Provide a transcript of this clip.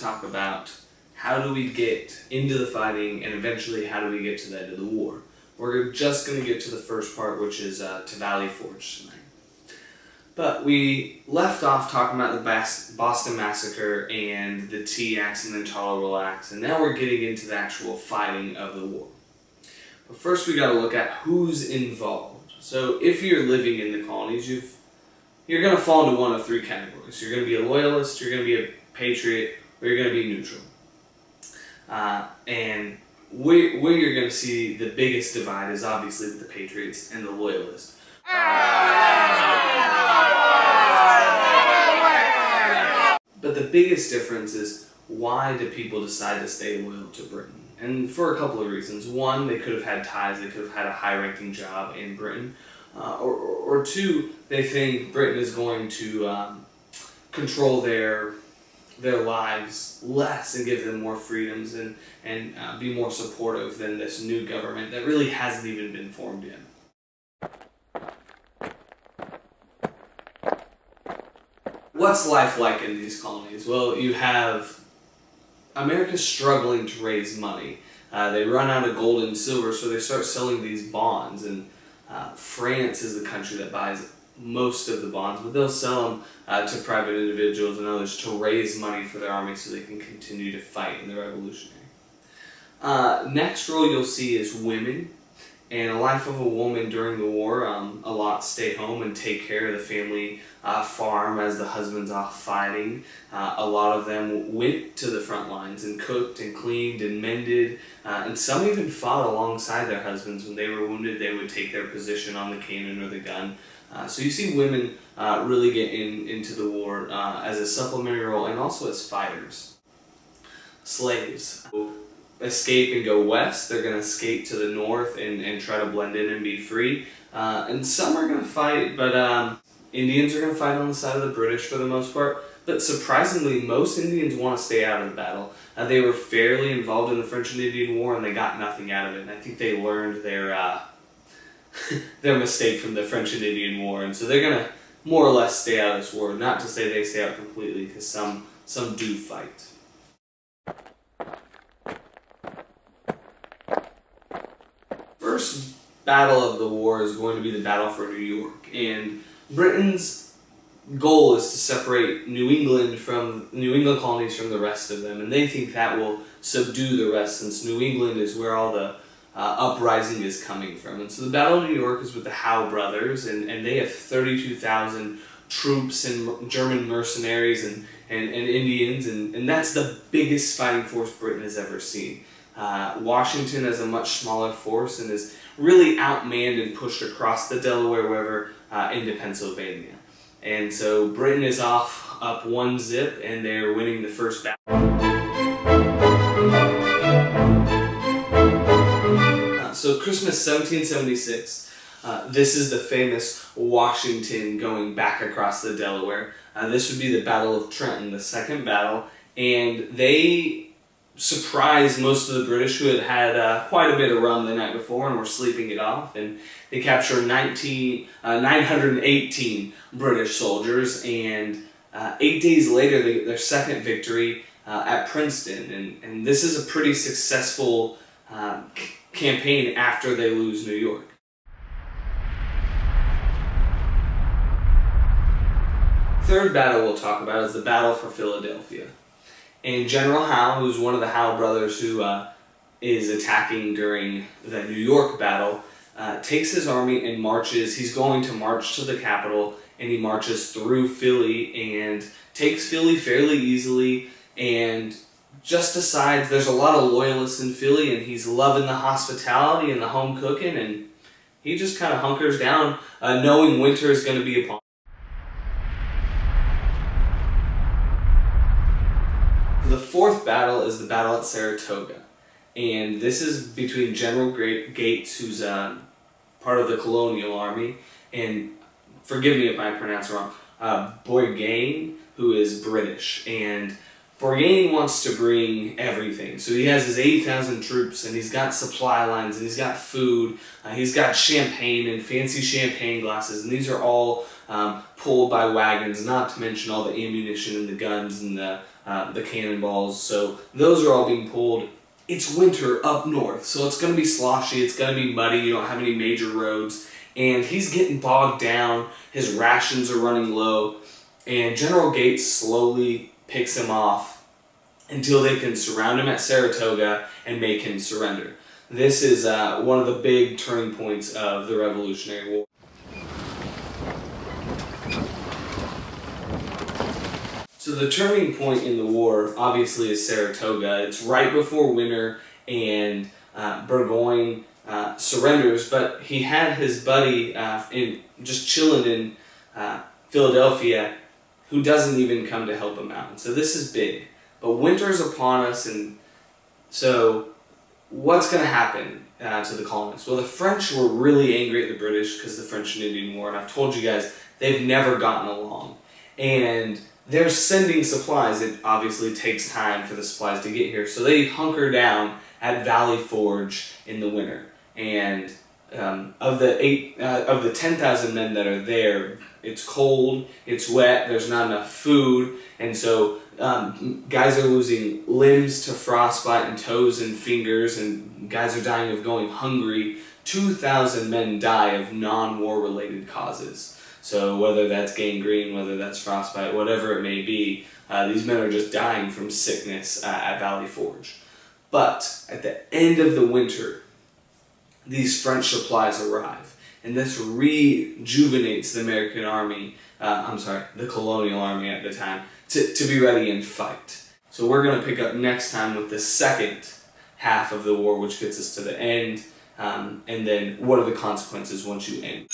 talk about how do we get into the fighting and eventually how do we get to the end of the war. We're just going to get to the first part, which is to Vally Forge tonight. But we left off talking about the Boston Massacre and the Tea Acts and the Intolerable Acts, and now we're getting into the actual fighting of the war. But first we got to look at who's involved. So if you're living in the colonies, you're going to fall into one of three categories. You're going to be a loyalist, you're going to be a patriot, or you're going to be neutral. And where you're going to see the biggest divide is obviously with the patriots and the loyalists. But the biggest difference is, why do people decide to stay loyal to Britain? And for a couple of reasons. One, they could have had ties, they could have had a high-ranking job in Britain. Or two, they think Britain is going to control their lives less and give them more freedoms and be more supportive than this new government that really hasn't even been formed yet. What's life like in these colonies? Well, you have America struggling to raise money. They run out of gold and silver, so they start selling these bonds. And France is the country that buys most of the bonds, but they'll sell them to private individuals and others to raise money for their army so they can continue to fight in the Revolutionary. Next role you'll see is women. And a life of a woman during the war, a lot stay home and take care of the family farm as the husband's off fighting. A lot of them went to the front lines and cooked and cleaned and mended, and some even fought alongside their husbands. When they were wounded, they would take their position on the cannon or the gun. So you see women really get into the war as a supplementary role and also as fighters. Slaves escape and go west. They're going to escape to the north and try to blend in and be free. And some are going to fight, but Indians are going to fight on the side of the British for the most part. But surprisingly, most Indians want to stay out of the battle. They were fairly involved in the French and Indian War, and they got nothing out of it. And I think they learned their their mistake from the French and Indian War, and so they're going to more or less stay out of this war. Not to say they stay out completely, because some do fight. First battle of the war is going to be the battle for New York, and Britain's goal is to separate New England colonies from the rest of them, and they think that will subdue the rest, since New England is where all the uprising is coming from. And so the Battle of New York is with the Howe brothers, and they have 32,000 troops and German mercenaries and Indians, and that's the biggest fighting force Britain has ever seen. Washington has a much smaller force and is really outmanned and pushed across the Delaware River into Pennsylvania. And so Britain is off up 1-0, and they're winning the first battle. So Christmas 1776, this is the famous Washington going back across the Delaware. This would be the Battle of Trenton, the second battle, and they surprised most of the British, who had quite a bit of rum the night before and were sleeping it off, and they captured 918 British soldiers, and 8 days later their second victory at Princeton, and this is a pretty successful campaign after they lose New York. Third battle we'll talk about is the Battle for Philadelphia. And General Howe, who's one of the Howe brothers who is attacking during the New York battle, takes his army and marches. He's going to march to the capital, and he marches through Philly and takes Philly fairly easily, and just decides there's a lot of loyalists in Philly, and he's loving the hospitality and the home cooking, and he just kind of hunkers down, knowing winter is going to be upon him. The fourth battle is the Battle at Saratoga, and this is between General Gates, who's part of the colonial army, and forgive me if I pronounce it wrong, Bourgain, who is British, and Bourgain wants to bring everything. So he has his 80,000 troops, and he's got supply lines, and he's got food, he's got champagne and fancy champagne glasses, and these are all pulled by wagons, not to mention all the ammunition and the guns and the the cannonballs. So those are all being pulled. It's winter up north, so it's going to be sloshy, it's going to be muddy, you don't have any major roads, and he's getting bogged down, his rations are running low, and General Gates slowly picks him off until they can surround him at Saratoga and make him surrender. This is one of the big turning points of the Revolutionary War. So the turning point in the war, obviously, is Saratoga. It's right before winter, and Burgoyne surrenders, but he had his buddy just chilling in Philadelphia, who doesn't even come to help him out. And so this is big. But winter's upon us, and so what's going to happen to the colonists? Well, the French were really angry at the British because of the French and Indian War, and I've told you guys, they've never gotten along. And they're sending supplies. It obviously takes time for the supplies to get here, so they hunker down at Vally Forge in the winter. And of the 10,000 men that are there, it's cold, it's wet, there's not enough food, and so guys are losing limbs to frostbite and toes and fingers, and guys are dying of going hungry. 2,000 men die of non-war related causes. So whether that's gangrene, whether that's frostbite, whatever it may be, these men are just dying from sickness at Vally Forge. But at the end of the winter, these French supplies arrive, and this rejuvenates the American army, the colonial army at the time, to be ready and fight. So we're going to pick up next time with the second half of the war, which gets us to the end, and then what are the consequences once you end.